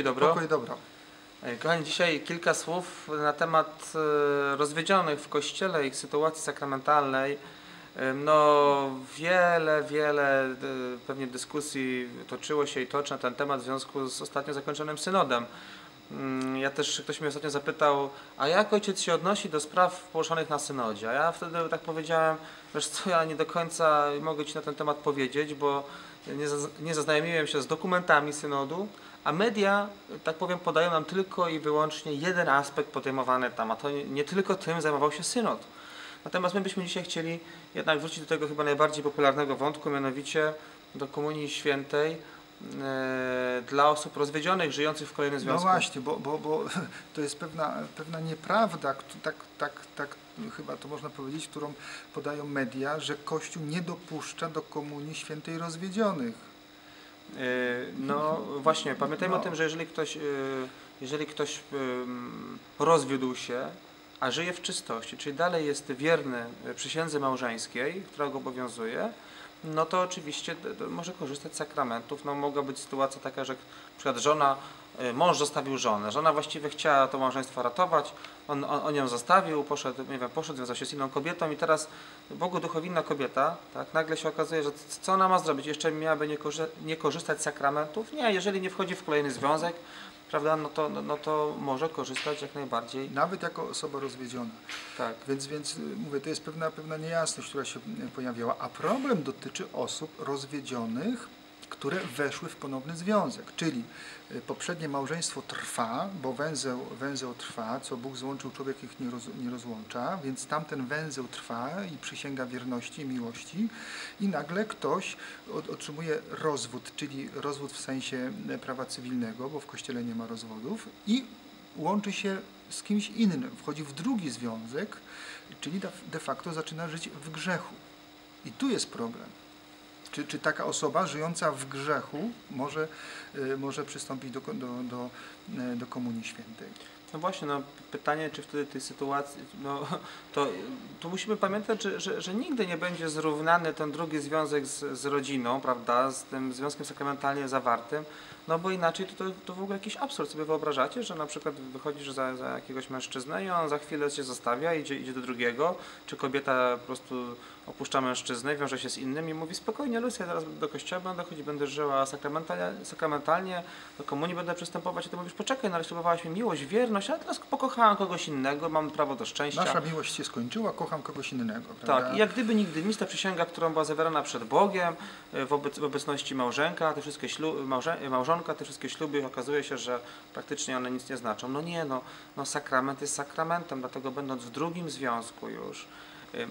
dobro. Pokój i dobro. Kochani, dzisiaj kilka słów na temat rozwiedzionych w Kościele, ich sytuacji sakramentalnej. No, wiele pewnie dyskusji toczyło się i toczy na ten temat w związku z ostatnio zakończonym synodem. Ja też, ktoś mnie ostatnio zapytał, a jak ojciec się odnosi do spraw poruszonych na synodzie? A ja wtedy tak powiedziałem, wiesz co, ja nie do końca mogę Ci na ten temat powiedzieć, bo nie zaznajomiłem się z dokumentami synodu, a media, tak powiem, podają nam tylko i wyłącznie jeden aspekt podejmowany tam, a to nie tylko tym zajmował się synod. Natomiast my byśmy dzisiaj chcieli jednak wrócić do tego chyba najbardziej popularnego wątku, mianowicie do Komunii Świętej dla osób rozwiedzionych, żyjących w kolejnym związku. No właśnie, bo to jest pewna nieprawda, tak chyba to można powiedzieć, którą podają media, że Kościół nie dopuszcza do Komunii Świętej rozwiedzionych. No właśnie, pamiętajmy o tym, że jeżeli ktoś rozwiódł się, a żyje w czystości, czyli dalej jest wierny przysiędze małżeńskiej, która go obowiązuje, no to oczywiście może korzystać z sakramentów. No mogła być sytuacja taka, że na przykład mąż zostawił żonę, żona właściwie chciała to małżeństwo ratować, on ją zostawił, poszedł, związał się z inną kobietą i teraz Bogu duchowinna kobieta, tak, nagle się okazuje, że co ona ma zrobić? Jeszcze miałaby nie korzystać z sakramentów? Nie, jeżeli nie wchodzi w kolejny związek, prawda, no to może korzystać jak najbardziej. Nawet jako osoba rozwiedziona. Tak. Więc mówię, to jest pewna niejasność, która się pojawiała, a problem dotyczy osób rozwiedzionych, które weszły w ponowny związek, czyli poprzednie małżeństwo trwa, bo węzeł trwa, co Bóg złączył, człowiek ich nie rozłącza, więc tamten węzeł trwa i przysięga wierności i miłości i nagle ktoś otrzymuje rozwód, czyli rozwód w sensie prawa cywilnego, bo w Kościele nie ma rozwodów i łączy się z kimś innym, wchodzi w drugi związek, czyli de facto zaczyna żyć w grzechu. I tu jest problem. Czy taka osoba żyjąca w grzechu może przystąpić do Komunii Świętej? No właśnie, no pytanie, czy wtedy tej sytuacji, no to musimy pamiętać, że nigdy nie będzie zrównany ten drugi związek z rodziną, prawda, z tym związkiem sakramentalnie zawartym, no bo inaczej to w ogóle jakiś absurd. Sobie wyobrażacie, że na przykład wychodzisz za jakiegoś mężczyznę i on za chwilę się zostawia, idzie do drugiego, czy kobieta po prostu opuszcza mężczyznę, wiąże się z innym i mówi spokojnie, Lucja, teraz do kościoła będę chodzić, będę żyła sakramentalnie, do komunii będę przystępować i ty mówisz, poczekaj, no ale ślubowałaś mi miłość, wierność, ale teraz pokochałam kogoś innego, mam prawo do szczęścia. Nasza miłość się skończyła, kocham kogoś innego. Prawda? Tak, i jak gdyby nigdy nic, ta przysięga, którą była zawierana przed Bogiem, w obecności małżonka, te wszystkie śluby, okazuje się, że praktycznie one nic nie znaczą. No nie, no sakrament jest sakramentem, dlatego będąc w drugim związku już,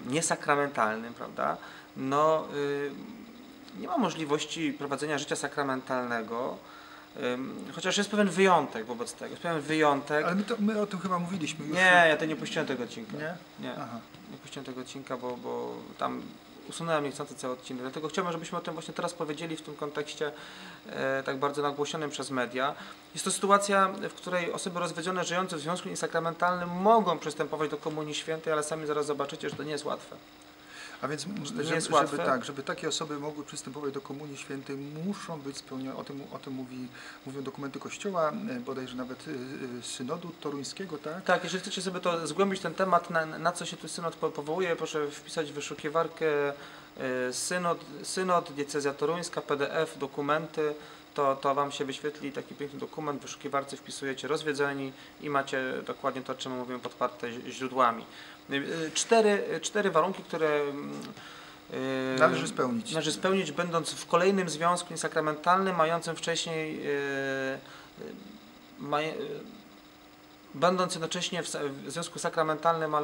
niesakramentalnym, prawda, no nie ma możliwości prowadzenia życia sakramentalnego, chociaż jest pewien wyjątek wobec tego, jest pewien wyjątek. Ale my o tym chyba mówiliśmy już. Nie, ja to nie puściłem tego odcinka. Nie? Aha. Nie puściłem tego odcinka, bo tam usunąłem niechcący cały odcinek. Dlatego chciałbym, żebyśmy o tym właśnie teraz powiedzieli w tym kontekście tak bardzo nagłośnionym przez media. Jest to sytuacja, w której osoby rozwiedzione żyjące w związku niesakramentalnym mogą przystępować do Komunii Świętej, ale sami zaraz zobaczycie, że to nie jest łatwe. A więc, żeby takie osoby mogły przystępować do Komunii Świętej, muszą być spełnione, o tym mówią dokumenty Kościoła, bodajże nawet synodu toruńskiego, tak? Tak, jeżeli chcecie sobie to zgłębić ten temat, na co się tu synod powołuje, proszę wpisać w wyszukiwarkę synod, diecezja toruńska, PDF, dokumenty, to Wam się wyświetli taki piękny dokument, w wyszukiwarce wpisujecie rozwiedzeni i macie dokładnie to, o czym mówimy, podparte źródłami. Cztery warunki, które należy spełnić, będąc w kolejnym związku niesakramentalnym, mającym wcześniej, będąc jednocześnie w związku sakramentalnym,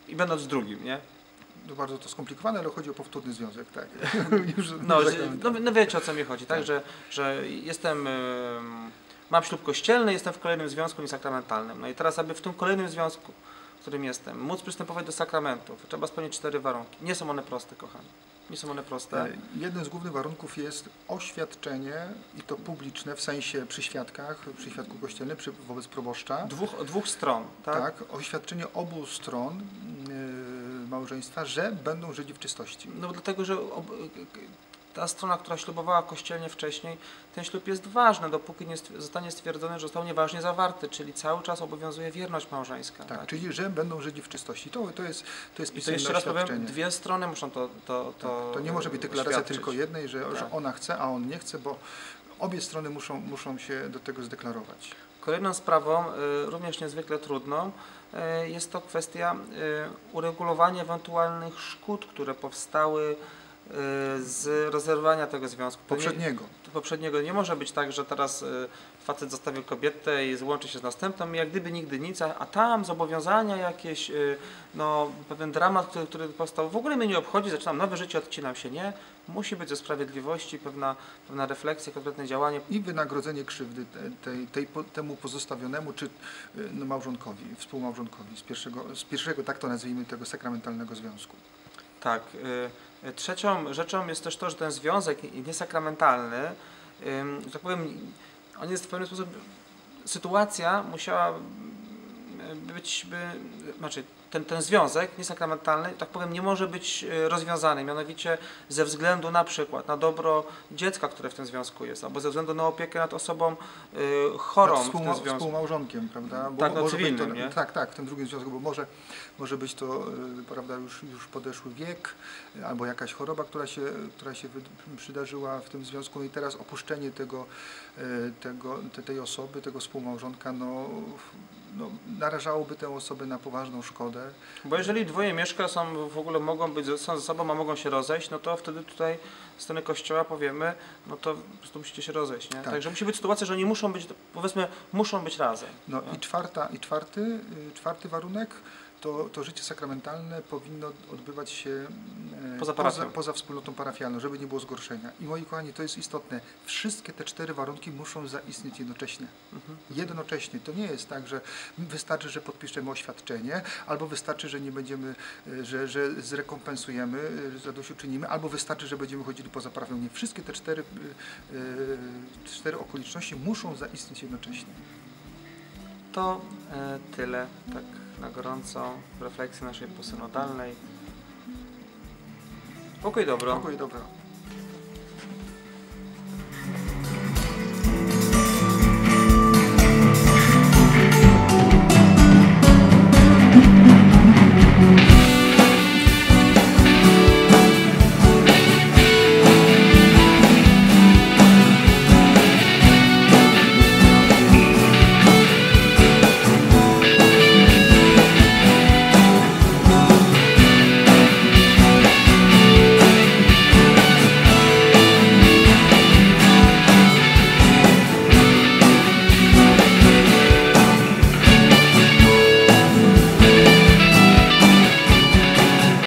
i będąc w drugim, nie? To bardzo to skomplikowane, ale chodzi o powtórny związek, tak. No wiecie, o co mi chodzi, tak? Że mam ślub kościelny, jestem w kolejnym związku niesakramentalnym. No i teraz, aby w tym kolejnym związku, w którym jestem, móc przystępować do sakramentów, trzeba spełnić 4 warunki. Nie są one proste, kochani. Nie są one proste. Jednym z głównych warunków jest oświadczenie, i to publiczne, w sensie przy świadku kościelnym, wobec proboszcza. Dwóch stron, tak? Tak, oświadczenie obu stron małżeństwa, że będą żyli w czystości. No dlatego, że ta strona, która ślubowała kościelnie wcześniej, ten ślub jest ważny, dopóki nie zostanie stwierdzony, że został nieważnie zawarty, czyli cały czas obowiązuje wierność małżeńska. Tak, czyli że będą żyli w czystości. To jest I to pisemne jeszcze raz powiem, oświadczenie. dwie strony muszą to To nie może być deklaracja oświadczyć. tylko jednej, że Tak. ona chce, a on nie chce, bo obie strony muszą się do tego zdeklarować. Kolejną sprawą, również niezwykle trudną, jest to kwestia uregulowania ewentualnych szkód, które powstały z rozerwania tego związku. Poprzedniego. Nie może być tak, że teraz facet zostawił kobietę i złączy się z następną, jak gdyby nigdy nic, a tam zobowiązania jakieś, no, pewien dramat, który powstał, w ogóle mnie nie obchodzi, zaczynam nowe życie, odcinam się. Nie, musi być ze sprawiedliwości pewna refleksja, konkretne działanie. I wynagrodzenie krzywdy temu pozostawionemu, czy małżonkowi, współmałżonkowi z pierwszego, tak to nazwijmy, tego sakramentalnego związku. Tak. Trzecią rzeczą jest też to, że ten związek niesakramentalny, że tak powiem, on jest w pewien sposób, sytuacja musiała być, znaczy ten związek niesakramentalny, tak powiem, nie może być rozwiązany, mianowicie ze względu na przykład na dobro dziecka, które w tym związku jest, albo ze względu na opiekę nad osobą chorą w tym związku. Współmałżonkiem, prawda? Bo tak, no cywilnym, nie? Tak, w tym drugim związku, bo może być to, prawda, już podeszły wiek, albo jakaś choroba, która się przydarzyła w tym związku, no i teraz opuszczenie tej osoby, tego współmałżonka, no, narażałoby tę osobę na poważną szkodę. Bo jeżeli dwoje mieszka, w ogóle są ze sobą, a mogą się rozejść, no to wtedy tutaj z strony Kościoła powiemy, no to po prostu musicie się rozejść, nie? Tak. Także musi być sytuacja, że oni muszą być, powiedzmy, muszą być razem. No i czwarty warunek, to życie sakramentalne powinno odbywać się poza wspólnotą parafialną, żeby nie było zgorszenia. I moi kochani, to jest istotne. Wszystkie te 4 warunki muszą zaistnieć jednocześnie. Jednocześnie. To nie jest tak, że wystarczy, że podpiszemy oświadczenie, albo wystarczy, że nie będziemy, że zrekompensujemy, zadośćuczynimy, albo wystarczy, że będziemy chodzili poza parafialną. Nie. Wszystkie te 4 okoliczności muszą zaistnieć jednocześnie. To tyle, tak na gorąco, w refleksji naszej posynodalnej. Pokój dobro. Pokój dobro.